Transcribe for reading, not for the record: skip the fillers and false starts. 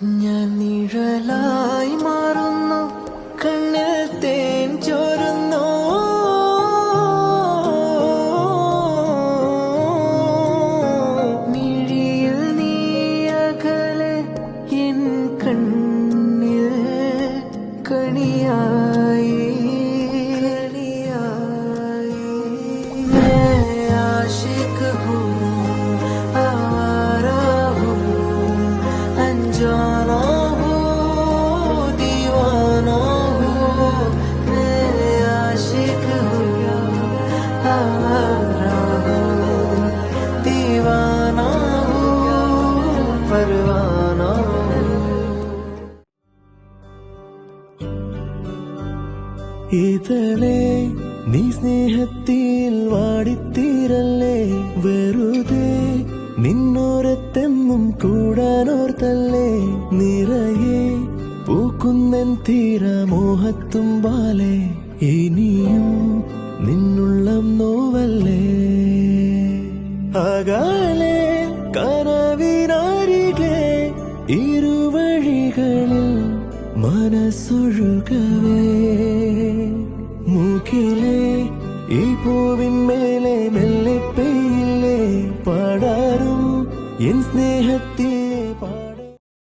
ഞാൻ നിഴലായി മാറുന്നു, കണ്ണിൽ തേൻ ചോരുന്നു. മിഴിയിൽ നീ അകലെ, എൻ കണ്ണിൽ കണിയായി. आशिक हूँ, आवारा हूँ, अनजाना हूँ, दीवाना हूँ. मैं आशिक हूँ, आवारा हूँ, दीवाना हूँ, परवाना हूँ. ഇതലേ നീ സ്നേഹത്തിൽ വാടിത്തീരല്ലേ, വെറുതെ നിന്നോരത്തെന്നും കൂടാനോർത്തല്ലേ. നിറയെ പൂക്കുന്നൻ തീരമോഹത്തുമ്പാലെ, ഇനിയും നിന്നുള്ളം നോവല്ലേ. അകലെ കനവിനരികെ ഇരുവഴികളിൽ മനസ്സൊഴുകവേ, മൂക്കിലെ ഈ പൂവിന്മേലെ മെല്ലെ പെയ്യില്ലേ, പടരും എൻ സ്നേഹ